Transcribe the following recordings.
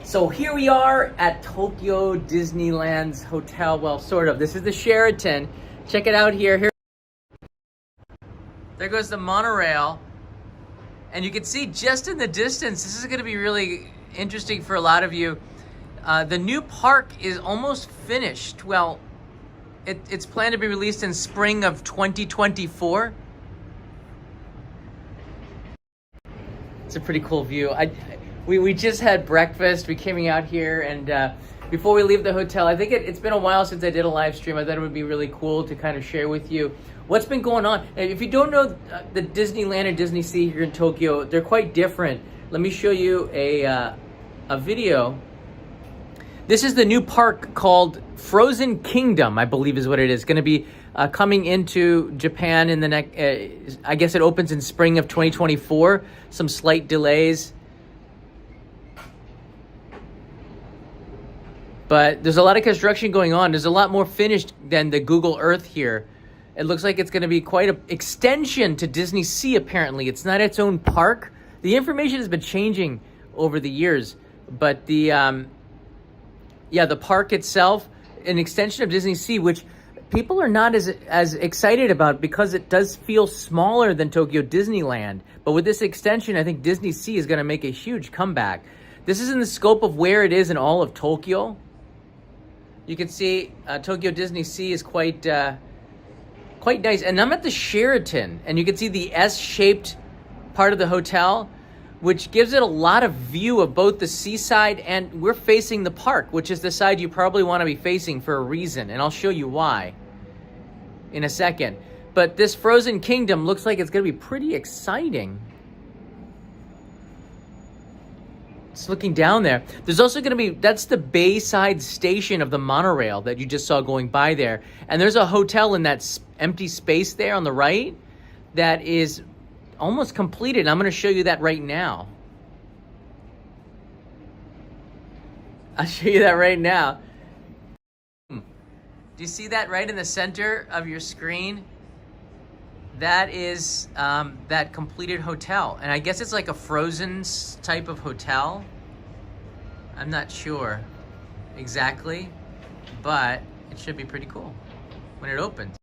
So here we are at Tokyo Disneyland's hotel. Well, sort of. This is the Sheraton. Check it out here. There goes the monorail. And you can see just in the distance, this is going to be really interesting for a lot of you. The new park is almost finished. Well, it's planned to be released in spring of 2024. It's a pretty cool view. We just had breakfast. We came out here, and before we leave the hotel, I think it's been a while since I did a live stream. I thought it would be really cool to kind of share with you what's been going on. And if you don't know the Disneyland and Disney Sea here in Tokyo, they're quite different. Let me show you a video. This is the new park called Frozen Kingdom, I believe is what it is. Going to be coming into Japan in the next, I guess it opens in spring of 2024. Some slight delays. But there's a lot of construction going on. There's a lot more finished than the Google Earth here. It looks like it's going to be quite an extension to Disney Sea, apparently. It's not its own park. The information has been changing over the years. But the park itself, an extension of Disney Sea, which people are not as excited about because it does feel smaller than Tokyo Disneyland. But with this extension, I think Disney Sea is going to make a huge comeback. This is in the scope of where it is in all of Tokyo. You can see Tokyo Disney Sea is quite nice. And I'm at the Sheraton, and you can see the S-shaped part of the hotel, which gives it a lot of view of both the seaside, and we're facing the park, which is the side you probably want to be facing for a reason, and I'll show you why in a second. But this Frozen Kingdom looks like it's going to be pretty exciting. Just looking down there, there's also going to be, that's the Bayside station of the monorail that you just saw going by there. And there's a hotel in that empty space there on the right that is almost completed. I'm going to show you that right now. I'll show you that right now. Do you see that right in the center of your screen? That is that completed hotel. And I guess it's like a Frozen type of hotel. I'm not sure exactly, but it should be pretty cool when it opens.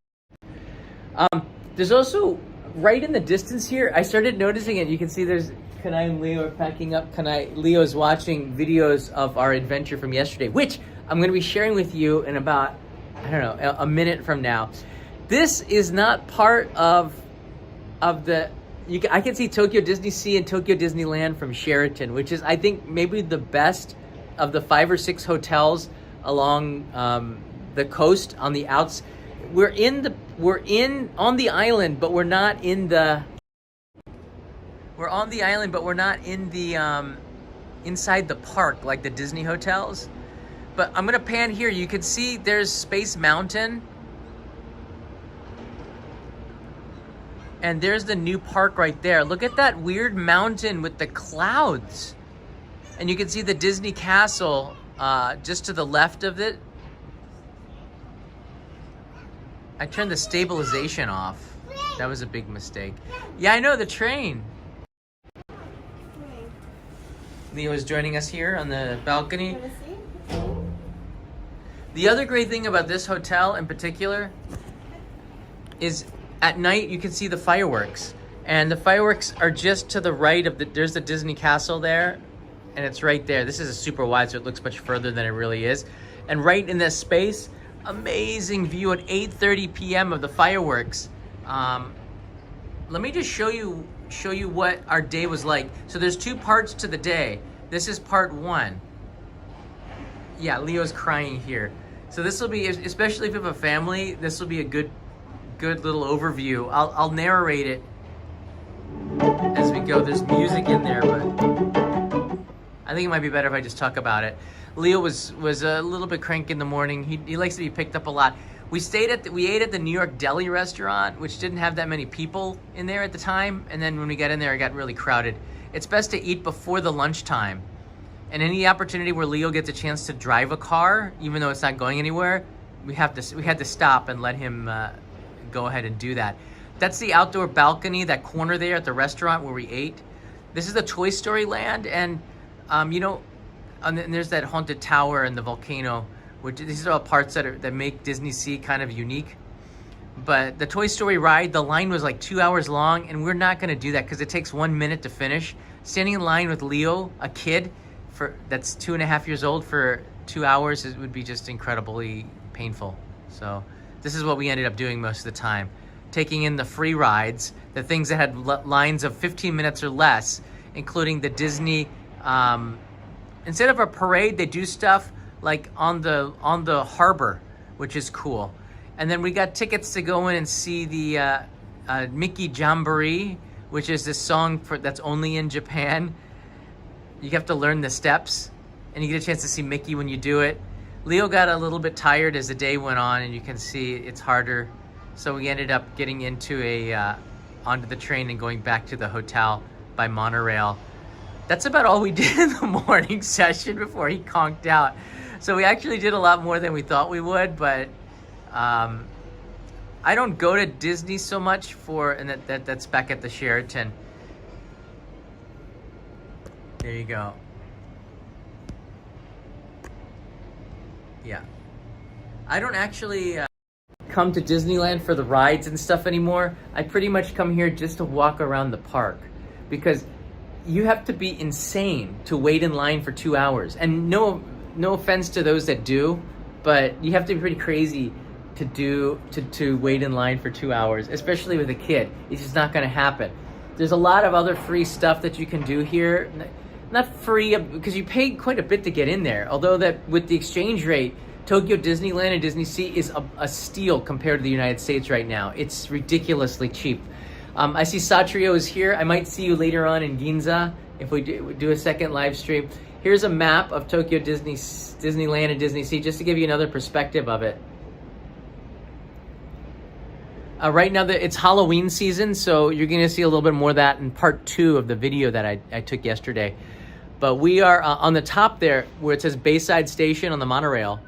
There's also, right in the distance here, I started noticing it. You can see there's Kanai and Leo are packing up. Leo's watching videos of our adventure from yesterday, which I'm going to be sharing with you in about, I don't know, a minute from now. This is not part of the... I can see Tokyo Disney Sea and Tokyo Disneyland from Sheraton, which is, I think, maybe the best of the 5 or 6 hotels along the coast on the outs. We're on the island, but we're not in the... We're on the island, but we're not in the inside the park like the Disney hotels. But I'm gonna pan here. You can see there's Space Mountain. And there's the new park right there. Look at that weird mountain with the clouds. And you can see the Disney Castle just to the left of it. I turned the stabilization off. That was a big mistake. Yeah, I know, the train. Leo is joining us here on the balcony. The other great thing about this hotel in particular is at night, you can see the fireworks. And the fireworks are just to the right of there's the Disney Castle there, and it's right there. This is a super wide, so it looks much further than it really is. And right in this space, amazing view at 8:30 p.m. of the fireworks. Let me just show you what our day was like. So there's 2 parts to the day. This is part 1. Yeah, Leo's crying here. So this will be, especially if you have a family, this will be a good little overview. I'll narrate it as we go. There's music in there, but I think it might be better if I just talk about it. Leo was a little bit cranky in the morning. He likes to be picked up a lot. We ate at the New York Deli restaurant, which didn't have that many people in there at the time. And then when we got in there, it got really crowded. It's best to eat before the lunchtime. And any opportunity where Leo gets a chance to drive a car, even though it's not going anywhere, we had to stop and let him go ahead and do that. That's the outdoor balcony, that corner there at the restaurant where we ate. This is the Toy Story land, and you know, And there's that haunted tower and the volcano, which these are all parts that make Disney Sea kind of unique. But the Toy Story ride, the line was like 2 hours long, and we're not going to do that because it takes 1 minute to finish. Standing in line with Leo, a kid that's 2.5 years old, for 2 hours, it would be just incredibly painful. So this is what we ended up doing most of the time. Taking in the free rides, the things that had lines of 15 minutes or less, including the Disney, instead of a parade, they do stuff like on the harbor, which is cool. And then we got tickets to go in and see the Mickey Jamboree, which is this song that's only in Japan. You have to learn the steps, and you get a chance to see Mickey when you do it. Leo got a little bit tired as the day went on, and you can see it's harder. So we ended up getting onto the train and going back to the hotel by monorail. That's about all we did in the morning session before he conked out. So we actually did a lot more than we thought we would, but I don't go to Disney so much and that's back at the Sheraton. There you go. Yeah. I don't actually come to Disneyland for the rides and stuff anymore. I pretty much come here just to walk around the park, because you have to be insane to wait in line for 2 hours. And no offense to those that do, but you have to be pretty crazy to wait in line for 2 hours, especially with a kid. It's just not going to happen. There's a lot of other free stuff that you can do here. Not free, because you pay quite a bit to get in there. Although that with the exchange rate, Tokyo Disneyland and Disney Sea is a steal compared to the United States right now. It's ridiculously cheap. I see Satrio is here. I might see you later on in Ginza if we do a second live stream. Here's a map of Tokyo Disneyland and Disney Sea, just to give you another perspective of it. Right now, it's Halloween season, so you're going to see a little bit more of that in part 2 of the video that I took yesterday. But we are on the top there, where it says Bayside Station on the monorail.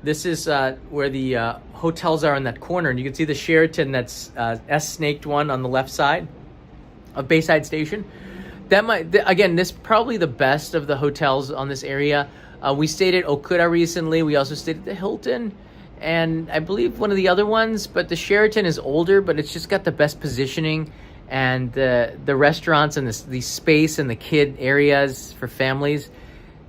This is where the hotels are in that corner, and you can see the Sheraton that's S-snaked one on the left side of Bayside Station. Again, this is probably the best of the hotels on this area. We stayed at Okura recently. We also stayed at the Hilton, and I believe one of the other ones, but the Sheraton is older, but it's just got the best positioning, and the restaurants and the space and the kid areas for families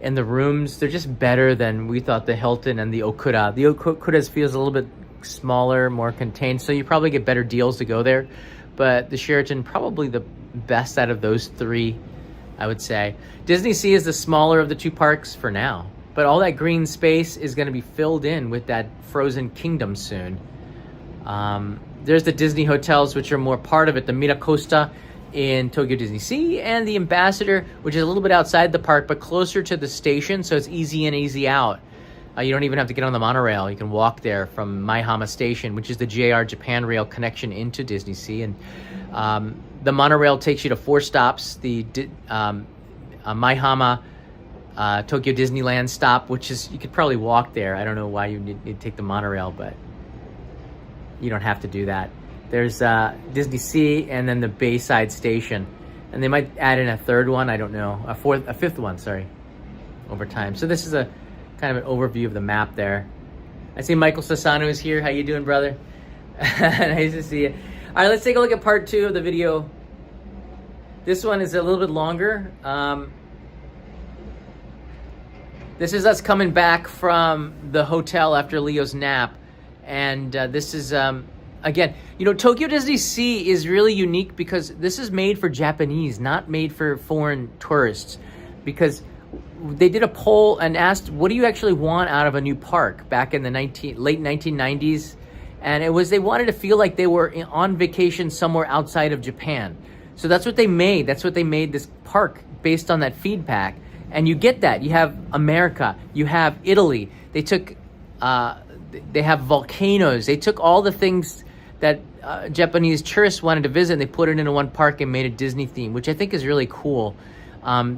and the rooms, they're just better than we thought the Hilton and the Okura. The Okura feels a little bit smaller, more contained, so you probably get better deals to go there, but the Sheraton probably the best out of those three, I would say. Disney Sea is the smaller of the two parks for now, but all that green space is going to be filled in with that Frozen Kingdom soon. There's the Disney hotels, which are more part of it, the Miracosta in Tokyo Disney Sea, and the Ambassador, which is a little bit outside the park but closer to the station, so it's easy in, easy out. You don't even have to get on the monorail. You can walk there from Maihama Station, which is the JR Japan Rail connection into Disney Sea. And the monorail takes you to 4 stops. The Maihama Tokyo Disneyland stop, which is, you could probably walk there. I don't know why you need to take the monorail, but you don't have to do that. There's Disney Sea, and then the Bayside Station. And they might add in a third one, I don't know. A fifth one, sorry, over time. So this is a kind of an overview of the map there. I see Michael Sassano is here. How you doing, brother? Nice to see you. All right, let's take a look at part 2 of the video. This one is a little bit longer. This is us coming back from the hotel after Leo's nap. And this is, again, you know, Tokyo Disney Sea is really unique because this is made for Japanese, not made for foreign tourists. Because they did a poll and asked, what do you actually want out of a new park back in the late 1990s? And it was, they wanted to feel like they were on vacation somewhere outside of Japan. So that's what they made. That's what they made this park based on that feedback. And you get that. You have America. You have Italy. They took, they have volcanoes. They took all the things that Japanese tourists wanted to visit, and they put it into one park and made a Disney theme, which I think is really cool.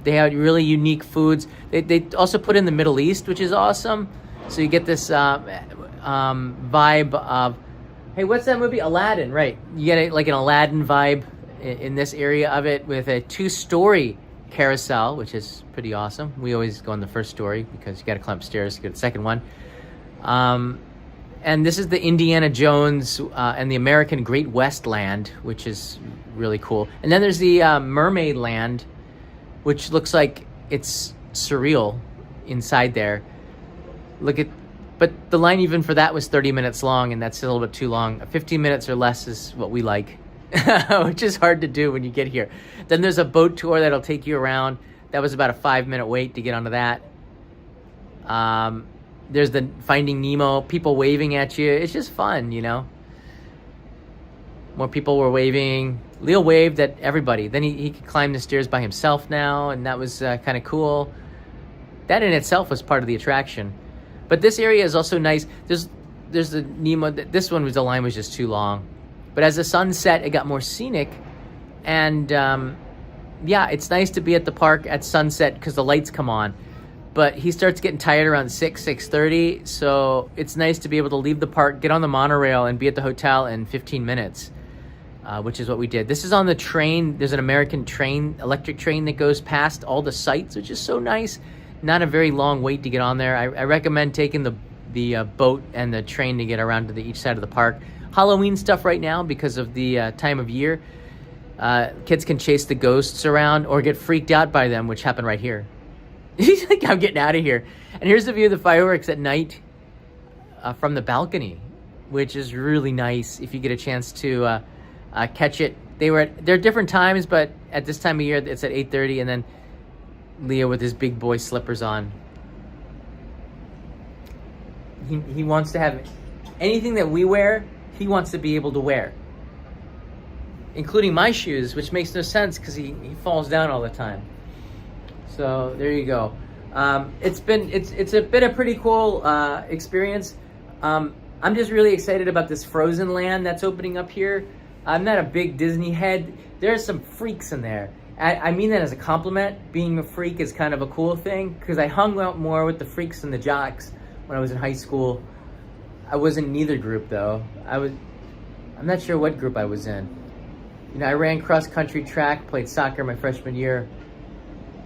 They had really unique foods. They also put in the Middle East, which is awesome. So you get this vibe of, hey, what's that movie? Aladdin, right. You get like an Aladdin vibe in this area of it, with a 2-story carousel, which is pretty awesome. We always go on the first story because you got to climb stairs to get the second one. And this is the Indiana Jones and the American Great West Land, which is really cool. And then there's the Mermaid Land, which looks like it's surreal inside there. But the line even for that was 30 minutes long, and that's a little bit too long. 15 minutes or less is what we like, which is hard to do when you get here. Then there's a boat tour that'll take you around. That was about a 5-minute wait to get onto that. There's the Finding Nemo, people waving at you. It's just fun, you know. More people were waving. Leo waved at everybody. Then he could climb the stairs by himself now, and that was kind of cool. That in itself was part of the attraction. But this area is also nice. There's the Nemo. This one the line was just too long. But as the sun set, it got more scenic. And yeah, it's nice to be at the park at sunset because the lights come on. But he starts getting tired around 6:30, so it's nice to be able to leave the park, get on the monorail, and be at the hotel in 15 minutes, which is what we did. This is on the train. There's an American train, electric train that goes past all the sites, which is so nice. Not a very long wait to get on there. I recommend taking the boat and the train to get around to each side of the park. Halloween stuff right now because of the time of year. Kids can chase the ghosts around or get freaked out by them, which happened right here. He's like, I'm getting out of here. And here's the view of the fireworks at night from the balcony, which is really nice if you get a chance to catch it. They're different times, but at this time of year, it's at 8:30, and then Leo with his big boy slippers on. He wants to have anything that we wear, he wants to be able to wear. Including my shoes, which makes no sense because he falls down all the time. So there you go. It's been a pretty cool experience. I'm just really excited about this Frozen Land that's opening up here. I'm not a big Disney head. There's some freaks in there. I mean that as a compliment. Being a freak is kind of a cool thing because I hung out more with the freaks and the jocks when I was in high school. I was in neither group though. I'm not sure what group I was in. You know, I ran cross country track, played soccer my freshman year.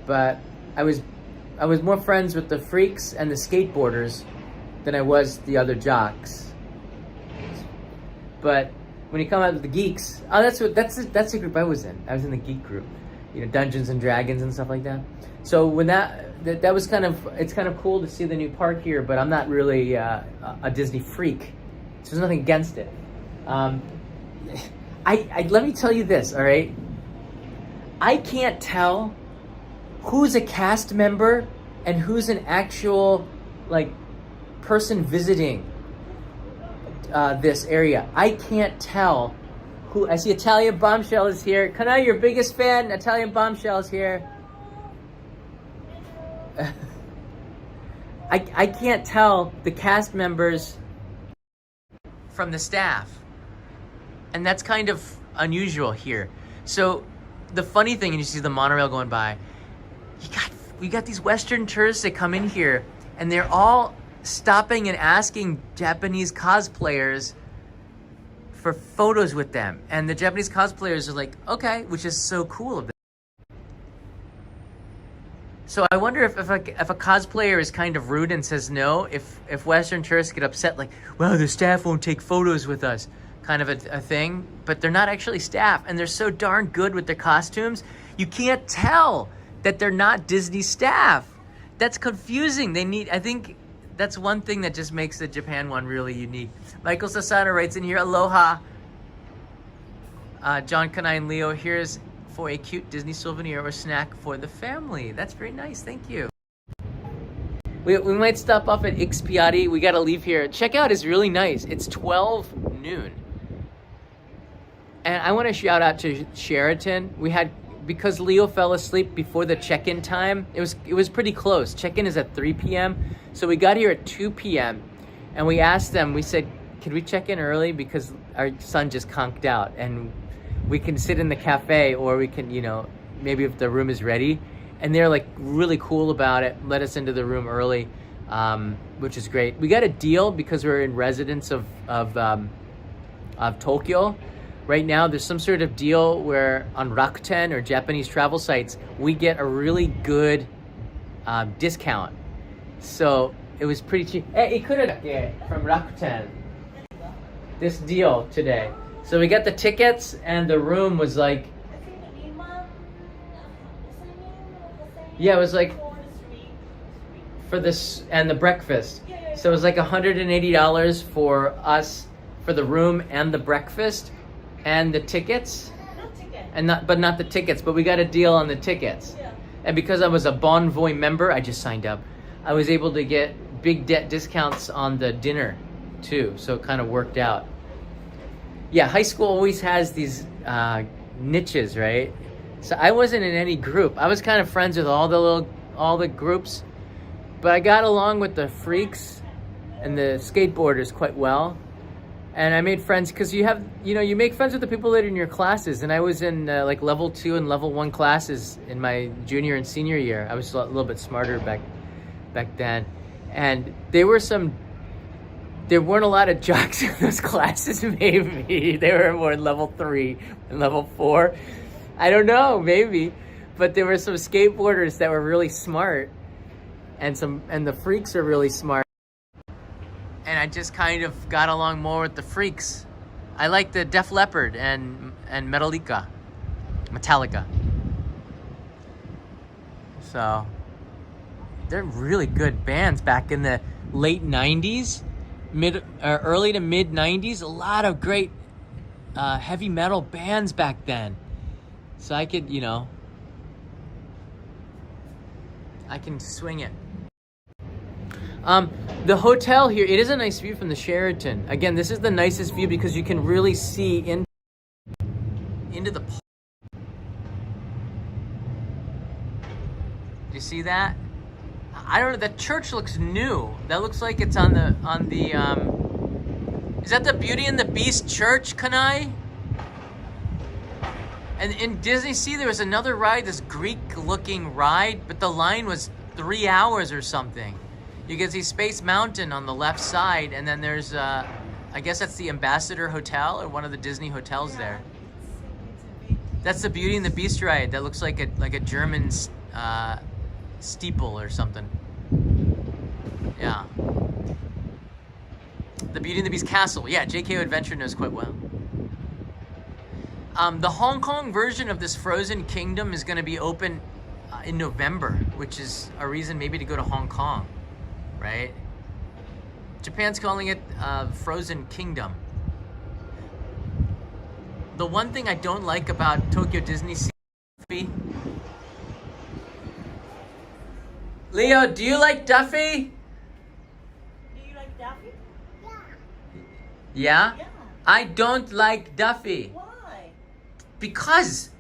But I was more friends with the freaks and the skateboarders than I was the other jocks. But when you come out with the geeks, that's the group I was in. I was in the geek group, you know, Dungeons and Dragons and stuff like that. So when that was it's kind of cool to see the new park here. But I'm not really a Disney freak, so there's nothing against it. Let me tell you this, all right? I can't tell who's a cast member and who's an actual person visiting this area. I can't tell who. I see Italian Bombshell is here. Kanai, your biggest fan, Italian Bombshell is here. I can't tell the cast members from the staff, and that's kind of unusual here. So the funny thing, and you see the monorail going by, we got these Western tourists that come in here, and they're all stopping and asking Japanese cosplayers for photos with them. And the Japanese cosplayers are like, okay, which is so cool of them. So I wonder if a cosplayer is kind of rude and says no, if Western tourists get upset, like, well, the staff won't take photos with us, kind of a thing. But they're not actually staff, and they're so darn good with their costumes, you can't tell that they're not Disney staff. That's confusing. I think that's one thing that just makes the Japan one really unique. Michael Sasana writes in here, aloha. John, Kanai, and Leo, here's for a cute Disney souvenir or snack for the family. That's very nice, thank you. We might stop off at Ikspiari. We gotta leave here. Checkout is really nice. It's 12 noon. And I wanna shout out to Sheraton. Because Leo fell asleep before the check-in time, it was pretty close. Check-in is at 3 p.m. So we got here at 2 p.m. and we asked them, we said, could we check in early because our son just conked out, and we can sit in the cafe, or we can, you know, maybe if the room is ready. And they're like really cool about it, let us into the room early, which is great. We got a deal because we're in residence of Tokyo. right now there's some sort of deal where on Rakuten or Japanese travel sites, we get a really good discount. So it was pretty cheap. From Rakuten. This deal today. So we got the tickets and the room was like, yeah, it was like for this and the breakfast. So it was like $180 for us for the room and the breakfast and the tickets. And not the tickets, but we got a deal on the tickets. And because I was a Bonvoy member, I just signed up. I was able to get big discounts on the dinner too, so it kind of worked out. Yeah, high school always has these niches, right? So I wasn't in any group. I was kind of friends with all the groups, but I got along with the freaks and the skateboarders quite well. And I made friends because you make friends with the people that are in your classes. And I was in like level 2 and level 1 classes in my junior and senior year. I was a little bit smarter back then. And there weren't a lot of jocks in those classes, maybe. They were more in level 3 and level 4. I don't know, maybe. But there were some skateboarders that were really smart. And the freaks are really smart. And I just kind of got along more with the freaks. I like the Def Leppard and Metallica. So they're really good bands back in the late 90s, early to mid 90s. A lot of great heavy metal bands back then. So I could, I can swing it. The hotel here, it is a nice view from the Sheraton. Again, this is the nicest view because you can really see into the park. Do you see that? I don't know, that church looks new. That looks like it's on the is that the Beauty and the Beast church, Kanai? And in Disney Sea, there was another ride, this Greek-looking ride, but the line was 3 hours or something. You can see Space Mountain on the left side, and then there's, I guess that's the Ambassador Hotel or one of the Disney hotels there. That's the Beauty and the Beast ride. That looks like a German steeple or something. Yeah. The Beauty and the Beast castle. Yeah, JKO Adventure knows quite well. The Hong Kong version of this Frozen Kingdom is going to be open in November, which is a reason maybe to go to Hong Kong. Right? Japan's calling it Frozen Kingdom. The one thing I don't like about Tokyo Disney Sea... Leo, do you like Duffy? Do you like Duffy? Yeah? Yeah. I don't like Duffy. Why? Because...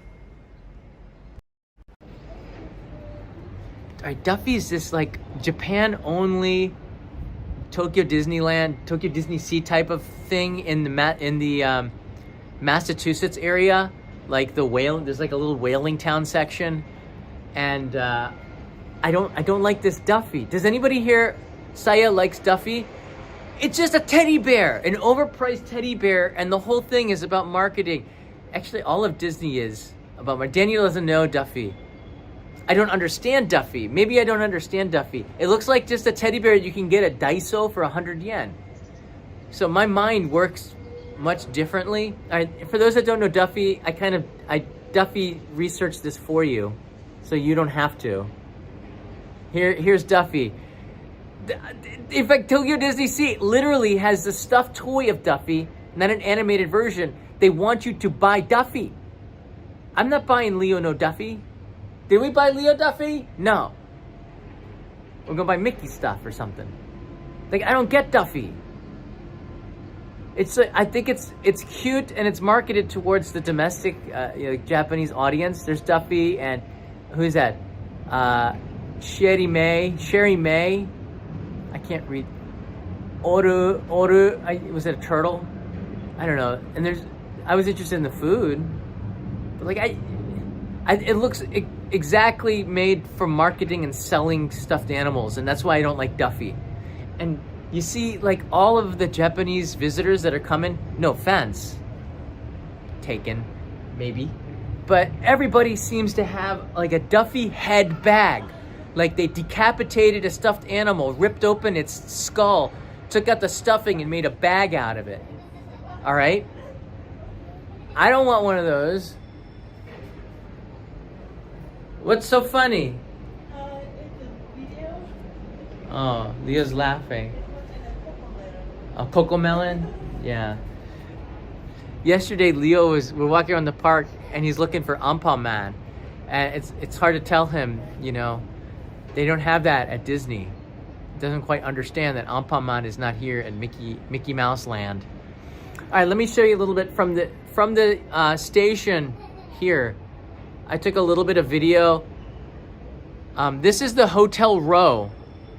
Duffy is this like Japan only Tokyo Disneyland, Tokyo Disney Sea type of thing in the Massachusetts area, like there's like a little whaling town section, and I don't like this Duffy. Does anybody here, Saya likes Duffy? It's just a teddy bear, an overpriced teddy bear, and the whole thing is about marketing. Actually, all of Disney is about marketing. Daniel doesn't know Duffy. I don't understand Duffy. Maybe I don't understand Duffy. It looks like just a teddy bear you can get at Daiso for 100 yen. So my mind works much differently. For those that don't know Duffy, Duffy researched this for you, so you don't have to. Here's Duffy. In fact, Tokyo Disney Sea literally has the stuffed toy of Duffy, not an animated version. They want you to buy Duffy. I'm not buying Leo no Duffy. Did we buy Leo Duffy? No. We're gonna buy Mickey stuff or something. Like, I don't get Duffy. I think it's cute and it's marketed towards the domestic Japanese audience. There's Duffy and who's that? Sherry May. I can't read. Oru. Was it a turtle? I don't know. And I was interested in the food, but like it looks exactly made for marketing and selling stuffed animals, and that's why I don't like Duffy. And you see, like, all of the Japanese visitors that are coming, no offense, taken, maybe. But everybody seems to have like a Duffy head bag. Like they decapitated a stuffed animal, ripped open its skull, took out the stuffing and made a bag out of it. All right? I don't want one of those. What's so funny? It's a video. Oh, Leo's laughing. It was in a cocoa letter. A cocoa melon? Yeah. Yesterday, we're walking around the park and he's looking for Anpan Man. And it's hard to tell him, you know, they don't have that at Disney. He doesn't quite understand that Anpan Man is not here at Mickey Mouse Land. All right, let me show you a little bit from the station here. I took a little bit of video. This is the Hotel Row.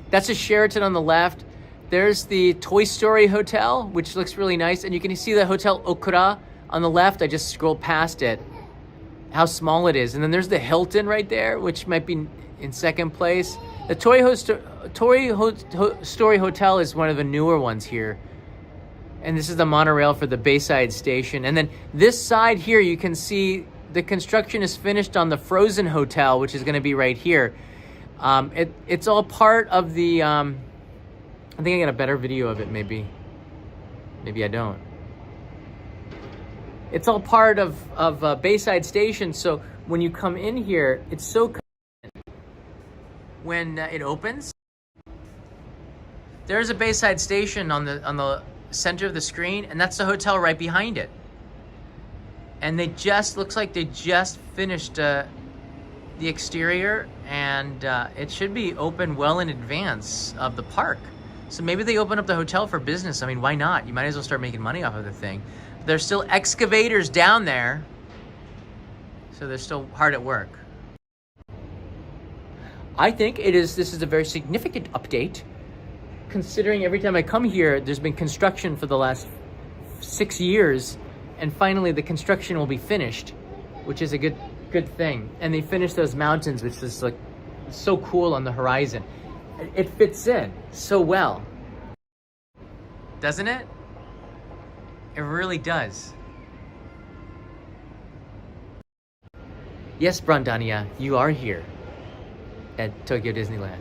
That's a Sheraton on the left. There's the Toy Story Hotel, which looks really nice. And you can see the Hotel Okura on the left. I just scrolled past it. How small it is. And then there's the Hilton right there, which might be in second place. The Toy Story Hotel is one of the newer ones here. And this is the monorail for the Bayside Station. And then this side here, you can see the construction is finished on the Frozen Hotel, which is going to be right here. It's all part of the... I think I got a better video of it, maybe. Maybe I don't. It's all part of Bayside Station, so when you come in here, it's so convenient. When it opens, there's a Bayside Station on the center of the screen, and that's the hotel right behind it. And looks like they just finished the exterior, and it should be open well in advance of the park. So maybe they open up the hotel for business. I mean, why not? You might as well start making money off of the thing. There's still excavators down there, so they're still hard at work. I think this is a very significant update, considering every time I come here, there's been construction for the last 6 years, and finally the construction will be finished, which is a good thing. And they finished those mountains, which is like so cool on the horizon. It fits in so well. Doesn't it? It really does. Yes, Brandania, you are here at Tokyo Disneyland.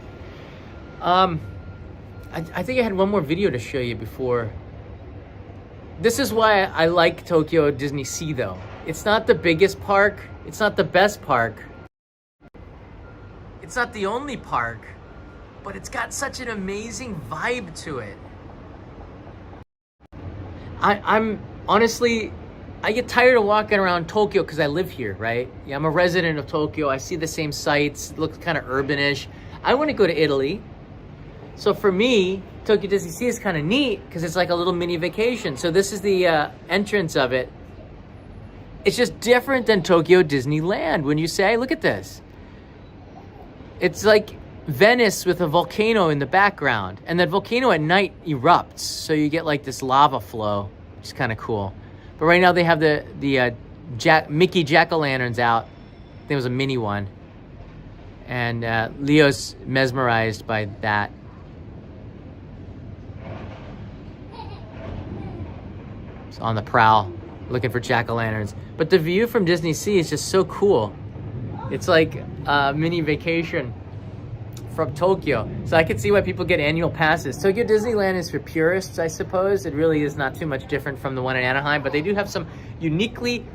I think I had one more video to show you before. This is why I like Tokyo Disney Sea, though. It's not the biggest park. It's not the best park. It's not the only park. But it's got such an amazing vibe to it. I'm honestly, I get tired of walking around Tokyo because I live here, right? Yeah, I'm a resident of Tokyo. I see the same sights. It looks kind of urbanish. I want to go to Italy. So for me, Tokyo Disney Sea is kind of neat because it's like a little mini vacation. So this is the entrance of it. It's just different than Tokyo Disneyland. When you say, look at this. It's like Venice with a volcano in the background, and that volcano at night erupts, so you get like this lava flow, which is kind of cool. But right now they have the Mickey jack-o'-lanterns out. I think it was a mini one, and Leo's mesmerized by that. So on the prowl, looking for jack-o'-lanterns. But the view from Disney Sea is just so cool. It's like a mini vacation from Tokyo. So I can see why people get annual passes. Tokyo Disneyland is for purists, I suppose. It really is not too much different from the one in Anaheim, but they do have some uniquely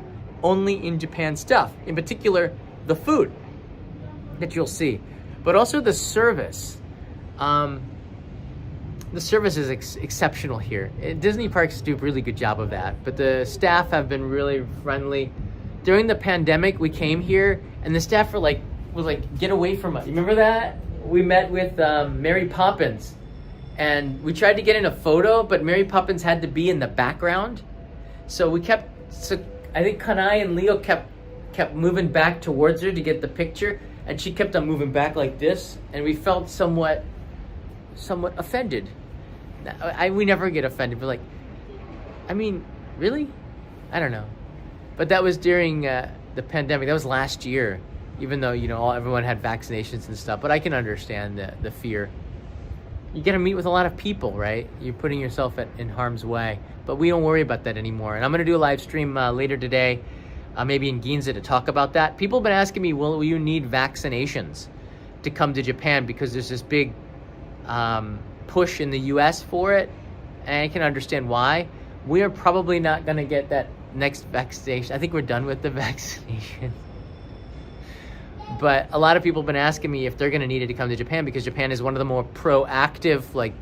only in Japan stuff. In particular, the food that you'll see, but also the service. The service is exceptional here. Disney parks do a really good job of that, but the staff have been really friendly. During the pandemic, we came here and the staff was like, get away from us. You remember that? We met with Mary Poppins, and we tried to get in a photo, but Mary Poppins had to be in the background. So I think Kanai and Leo kept moving back towards her to get the picture, and she kept on moving back like this, and we felt somewhat offended. We never get offended, but like, I mean, really? I don't know. But that was during the pandemic. That was last year. Even though, you know, everyone had vaccinations and stuff. But I can understand the fear. You get to meet with a lot of people, right? You're putting yourself in harm's way. But we don't worry about that anymore. And I'm going to do a live stream later today, maybe in Ginza, to talk about that. People have been asking me, will you need vaccinations to come to Japan? Because there's this big push in the US for it. And I can understand why. We are probably not going to get that next vaccination. I think we're done with the vaccination. But a lot of people have been asking me if they're going to need it to come to Japan, because Japan is one of the more proactive, like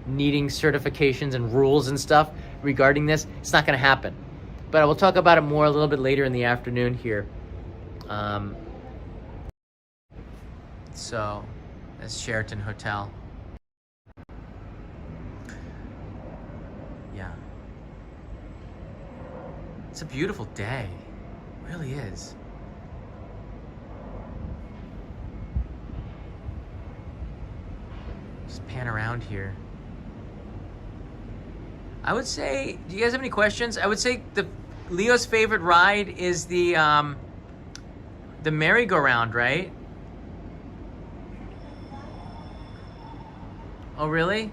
needing certifications and rules and stuff regarding this. It's not going to happen. But I will talk about it more a little bit later in the afternoon here. So that's Sheraton Hotel. Yeah. It's a beautiful day. It really is. Just pan around here. I would say, do you guys have any questions? I would say Leo's favorite ride is the merry-go-round, right? Oh, really?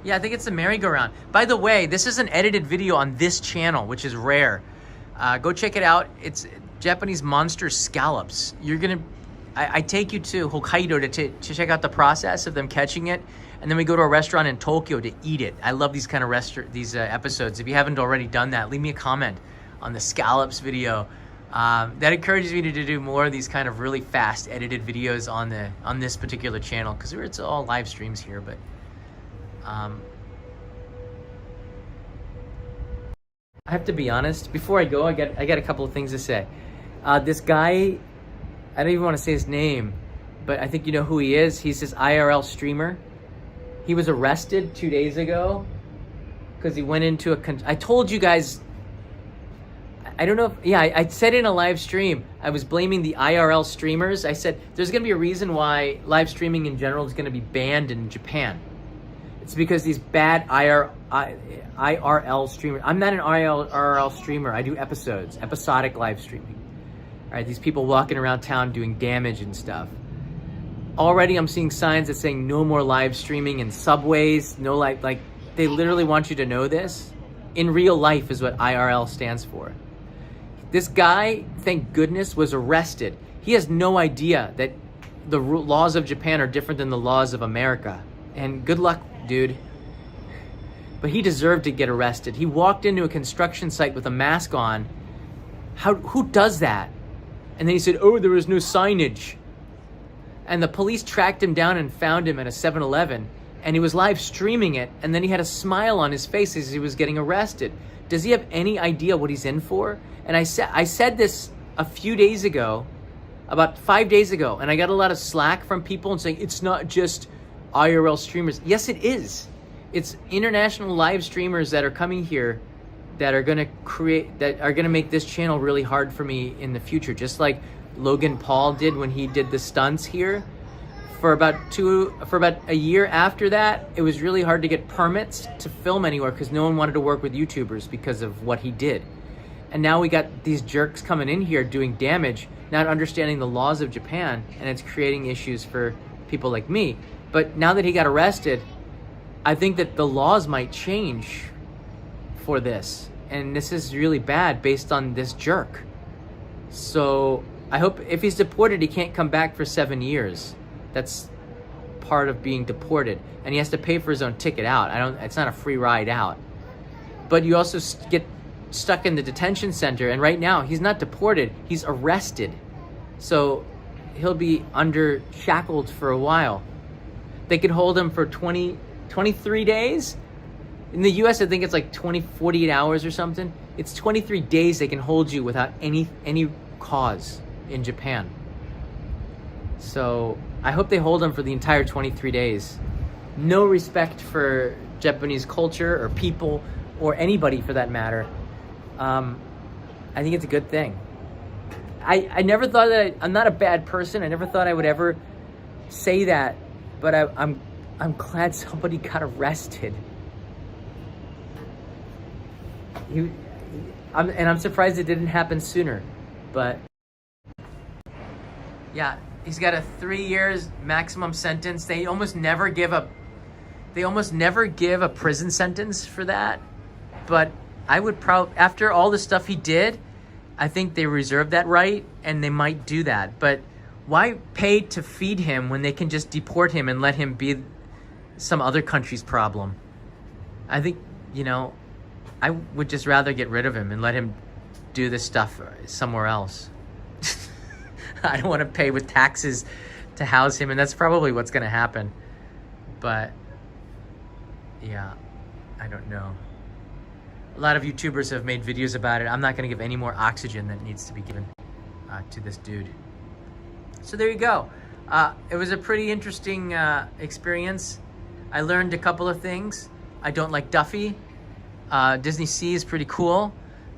Yeah, I think it's the merry-go-round. By the way, this is an edited video on this channel, which is rare. Go check it out. It's Japanese monster scallops. You're gonna, I take you to Hokkaido to check out the process of them catching it, and then we go to a restaurant in Tokyo to eat it. I love these kind of episodes. If you haven't already done that, leave me a comment on the scallops video. That encourages me to do more of these kind of really fast edited videos on this particular channel, because it's all live streams here. But I have to be honest. Before I go, I got a couple of things to say. This guy, I don't even want to say his name, but I think you know who he is. He's this IRL streamer. He was arrested 2 days ago because he went into I told you guys, I don't know if, yeah, I said in a live stream, I was blaming the IRL streamers. I said, there's going to be a reason why live streaming in general is going to be banned in Japan. It's because these bad IRL streamers. I'm not an IRL streamer. I do episodic live streaming. All right, these people walking around town doing damage and stuff. Already I'm seeing signs that saying no more live streaming in subways, no like they literally want you to know this. In real life is what IRL stands for. This guy, thank goodness, was arrested. He has no idea that the laws of Japan are different than the laws of America. And good luck, dude. But he deserved to get arrested. He walked into a construction site with a mask on. Who does that? And then he said, oh, there was no signage. And the police tracked him down and found him at a 7-Eleven, and he was live streaming it, and then he had a smile on his face as he was getting arrested. Does he have any idea what he's in for? And I said this a few days ago, about 5 days ago, and I got a lot of slack from people and saying, it's not just IRL streamers. Yes, it is. It's international live streamers that are coming here that are going to make this channel really hard for me in the future, just like Logan Paul did when he did the stunts here. For about a year after that, it was really hard to get permits to film anywhere because no one wanted to work with YouTubers because of what he did. And now we got these jerks coming in here doing damage, not understanding the laws of Japan, and it's creating issues for people like me. But now that he got arrested, I think that the laws might change for this. And this is really bad based on this jerk. So I hope if he's deported, he can't come back for 7 years. That's part of being deported. And he has to pay for his own ticket out. It's not a free ride out. But you also get stuck in the detention center. And right now, he's not deported. He's arrested. So he'll be shackled for a while. They could hold him for 23 days. In the US, I think it's like 48 hours or something. It's 23 days they can hold you without any cause in Japan. So I hope they hold him for the entire 23 days. No respect for Japanese culture or people or anybody for that matter. I think it's a good thing. I never thought that I'm not a bad person. I never thought I would ever say that, but I'm glad somebody got arrested. I'm surprised it didn't happen sooner, but yeah, he's got a 3 years maximum sentence. They almost never give a prison sentence for that. but I would after all the stuff he did, I think they reserve that right, and they might do that. But why pay to feed him when they can just deport him and let him be some other country's problem? I think, I would just rather get rid of him and let him do this stuff somewhere else. I don't want to pay with taxes to house him, and that's probably what's going to happen. But yeah, I don't know. A lot of YouTubers have made videos about it. I'm not going to give any more oxygen that needs to be given to this dude. So there you go. It was a pretty interesting experience. I learned a couple of things. I don't like Duffy. Disney Sea is pretty cool.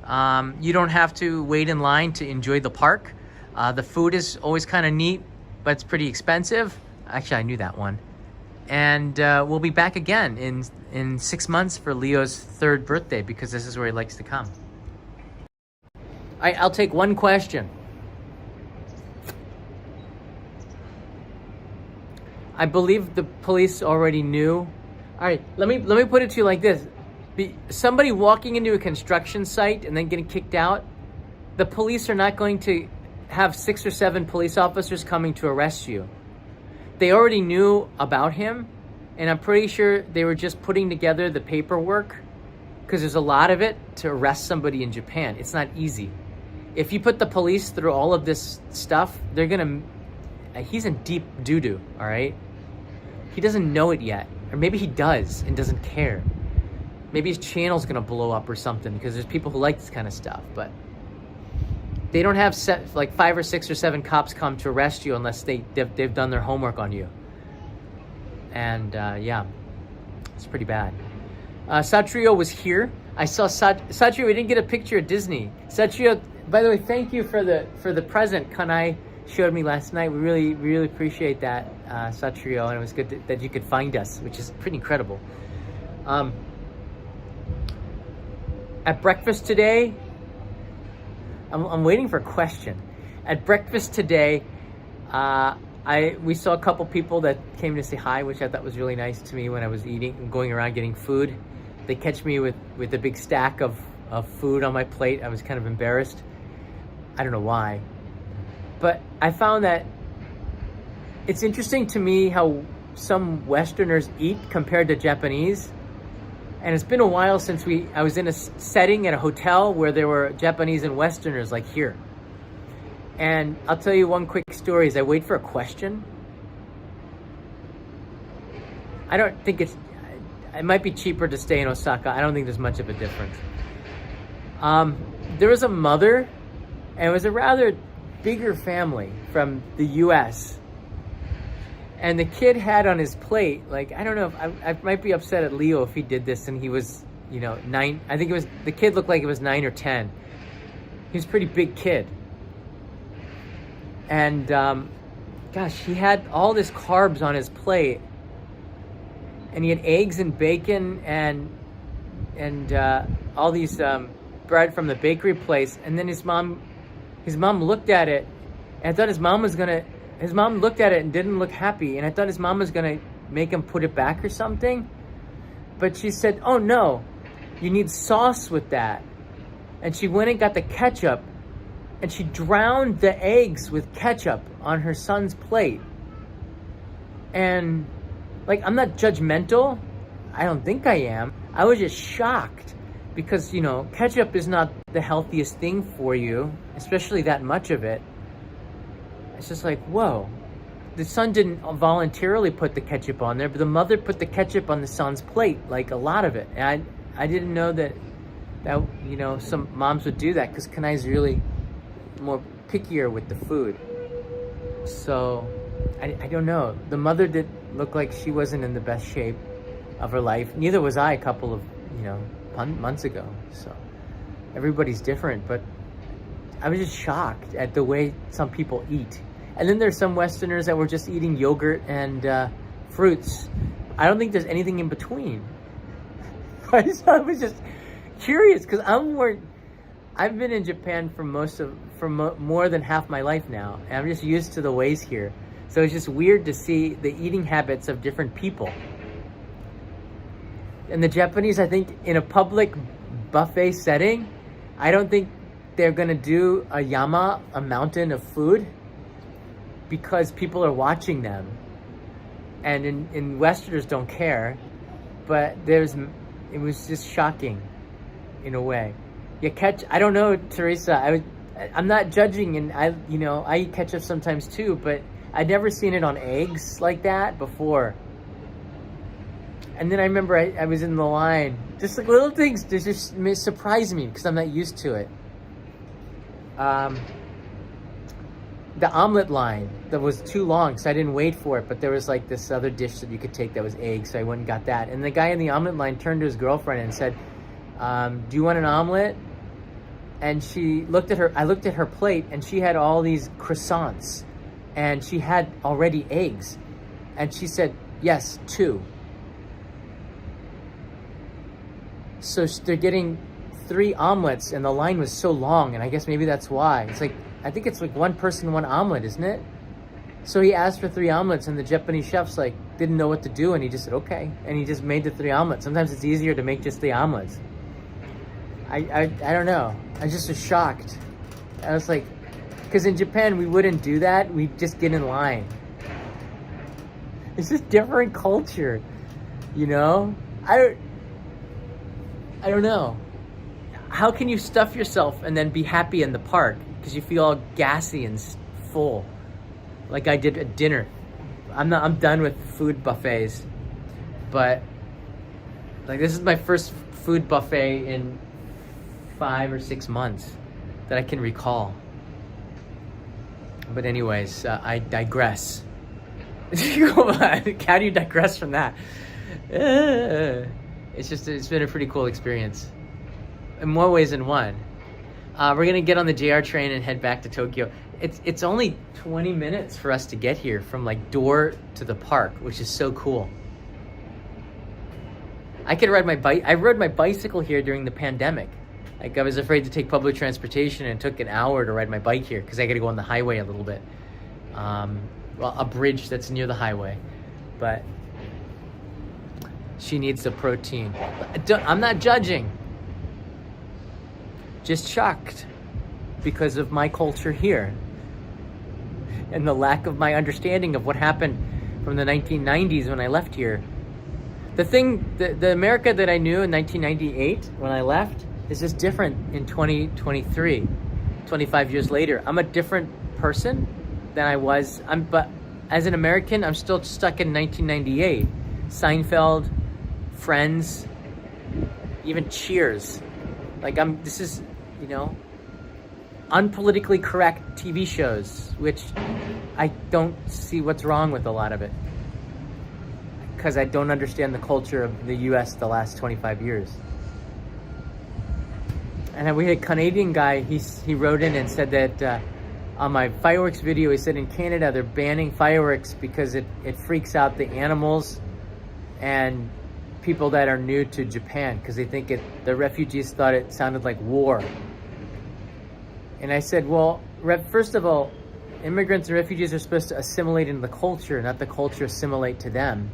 You don't have to wait in line to enjoy the park. The food is always kind of neat, but it's pretty expensive. Actually, I knew that one. And we'll be back again in 6 months for Leo's 3rd birthday, because this is where he likes to come. I'll take one question. I believe the police already knew. All right, let me put it to you like this. Somebody walking into a construction site and then getting kicked out, the police are not going to have 6 or 7 police officers coming to arrest you. They already knew about him, and I'm pretty sure they were just putting together the paperwork, because there's a lot of it to arrest somebody in Japan. It's not easy. If you put the police through all of this stuff, they're gonna... He's in deep doo-doo, all right? He doesn't know it yet. Or maybe he does and doesn't care. Maybe his channel's gonna blow up or something, because there's people who like this kind of stuff, but they don't have 5 or 6 or 7 cops come to arrest you unless they've done their homework on you. And yeah, it's pretty bad. Satrio was here. I saw Satrio. We didn't get a picture at Disney. Satrio, by the way, thank you for the present Kanai showed me last night. We really appreciate that, Satrio, and it was good that you could find us, which is pretty incredible. At breakfast today, I'm waiting for a question. At breakfast today, we saw a couple people that came to say hi, which I thought was really nice to me when I was going around getting food. They catch me with a big stack of food on my plate. I was kind of embarrassed. I don't know why. But I found that it's interesting to me how some Westerners eat compared to Japanese. And it's been a while since I was in a setting at a hotel where there were Japanese and Westerners like here. And I'll tell you one quick story as I wait for a question. I don't think it might be cheaper to stay in Osaka. I don't think there's much of a difference. There was a mother, and it was a rather bigger family from the US. And the kid had on his plate, I don't know, I might be upset at Leo if he did this and he was, 9. I think the kid looked like it was 9 or 10. He was a pretty big kid. And, gosh, he had all this carbs on his plate. And he had eggs and bacon and all these bread from the bakery place. And then his mom looked at it, and I thought his mom looked at it and didn't look happy, and I thought his mom was gonna make him put it back or something. But she said, "Oh no, you need sauce with that." And she went and got the ketchup, and she drowned the eggs with ketchup on her son's plate. And I'm not judgmental. I don't think I am. I was just shocked because, ketchup is not the healthiest thing for you, especially that much of it. It's just whoa. The son didn't voluntarily put the ketchup on there, but the mother put the ketchup on the son's plate, a lot of it. And I didn't know that some moms would do that, because Kanai's really more pickier with the food. So, I don't know. The mother did look like she wasn't in the best shape of her life. Neither was I a couple of, months ago. So, everybody's different, but I was just shocked at the way some people eat. And then there's some Westerners that were just eating yogurt and fruits. I don't think there's anything in between. I was just curious, because I've been in Japan for more than half my life now, and I'm just used to the ways here. So it's just weird to see the eating habits of different people. And the Japanese, I think, in a public buffet setting, I don't think they're gonna do a mountain of food, because people are watching them, and in Westerners don't care. But it was just shocking, in a way. I don't know, Teresa. I'm not judging, and I eat ketchup sometimes too, but I'd never seen it on eggs like that before. And then I remember I was in the line, just like little things that just surprised me because I'm not used to it. The omelet line that was too long, so I didn't wait for it, but there was like this other dish that you could take that was eggs, so I went and got that. And the guy in the omelet line turned to his girlfriend and said, do you want an omelet? And I looked at her plate, and she had all these croissants, and she had already eggs. And she said, yes, 2. So they're getting 3 omelets, and the line was so long, and I guess maybe that's why. I think it's like 1 person, 1 omelet, isn't it? So he asked for 3 omelets, and the Japanese chef's like, didn't know what to do, and he just said, okay. And he just made the 3 omelets. Sometimes it's easier to make just the omelets. I don't know. I just was shocked. I was like, because in Japan, we wouldn't do that. We'd just get in line. It's just different culture, you know? I don't know. How can you stuff yourself and then be happy in the park because you feel all gassy and full, like I did at dinner? I'm done with food buffets, but like this is my first food buffet in 5 or 6 months that I can recall. But anyways, I digress. How do you digress from that? It's been a pretty cool experience in more ways than one. We're gonna get on the JR train and head back to Tokyo. It's only 20 minutes for us to get here from like door to the park, which is so cool. I could ride my bike. I rode my bicycle here during the pandemic. Like, I was afraid to take public transportation, and it took an hour to ride my bike here because I got to go on the highway a little bit. Well, a bridge that's near the highway, but she needs the protein. I'm not judging. Just shocked because of my culture here and the lack of my understanding of what happened from the 1990s when I left here. The America that I knew in 1998 when I left is just different in 2023, 25 years later. I'm a different person than I was. But as an American, I'm still stuck in 1998. Seinfeld, Friends, even Cheers. Like this is, unpolitically correct TV shows, which I don't see what's wrong with a lot of it. Because I don't understand the culture of the US the last 25 years. And we had a Canadian guy, he wrote in and said that on my fireworks video, he said in Canada they're banning fireworks because it freaks out the animals and people that are new to Japan because they think the refugees thought it sounded like war. And I said, well, first of all, immigrants and refugees are supposed to assimilate into the culture, not the culture assimilate to them.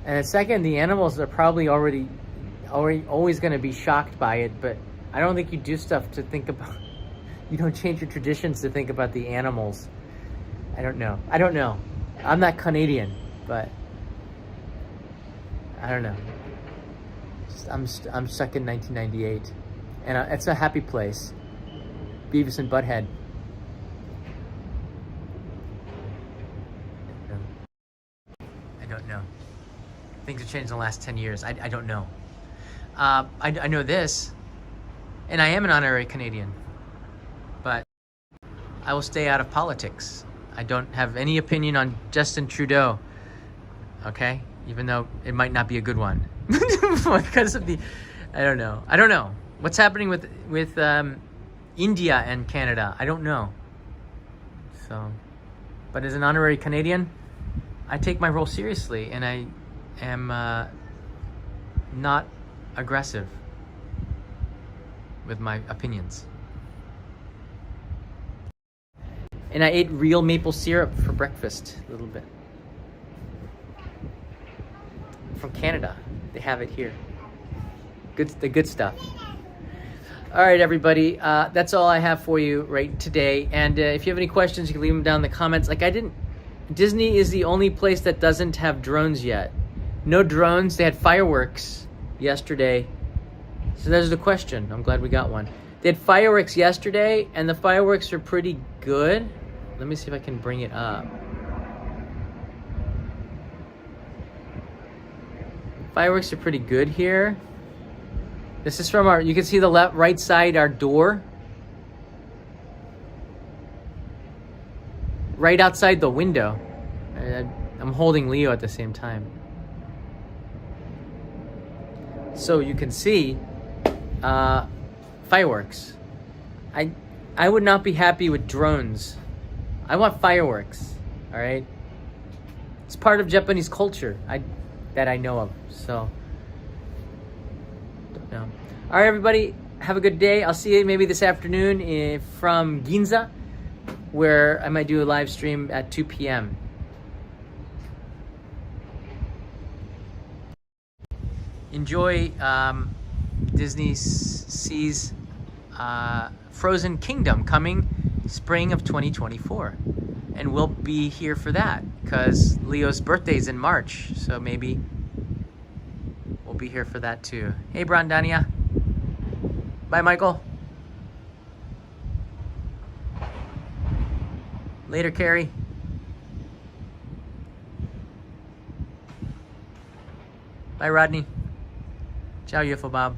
And then second, the animals are probably always going to be shocked by it, but I don't think you do stuff to think about, you don't change your traditions to think about the animals. I don't know. I'm not Canadian, but I don't know. I'm stuck in 1998, and it's a happy place. Beavis and Butthead. I don't know. Things have changed in the last 10 years. I don't know. I know this, and I am an honorary Canadian, but I will stay out of politics. I don't have any opinion on Justin Trudeau, okay? Even though it might not be a good one. Because of I don't know. What's happening with India and Canada? I don't know. So, but as an honorary Canadian, I take my role seriously, and I am not aggressive with my opinions. And I ate real maple syrup for breakfast a little bit. From Canada. They have it here. The good stuff. All right, everybody. That's all I have for you right today. And if you have any questions, you can leave them down in the comments. Disney is the only place that doesn't have drones yet. No drones. They had fireworks yesterday. So there's the question. I'm glad we got one. They had fireworks yesterday, and the fireworks are pretty good. Let me see if I can bring it up. Fireworks are pretty good here. This is from you can see the right side, our door. Right outside the window. I'm holding Leo at the same time. So you can see fireworks. I would not be happy with drones. I want fireworks, all right? It's part of Japanese culture that I know of, so. Don't know. All right, everybody, have a good day. I'll see you maybe this afternoon from Ginza, where I might do a live stream at 2 p.m. Enjoy Disney Sea's Frozen Kingdom coming spring of 2024. And we'll be here for that because Leo's birthday is in March. So maybe we'll be here for that too. Hey, Brandania. Bye, Michael. Later, Carrie. Bye, Rodney. Ciao, UFO Bob.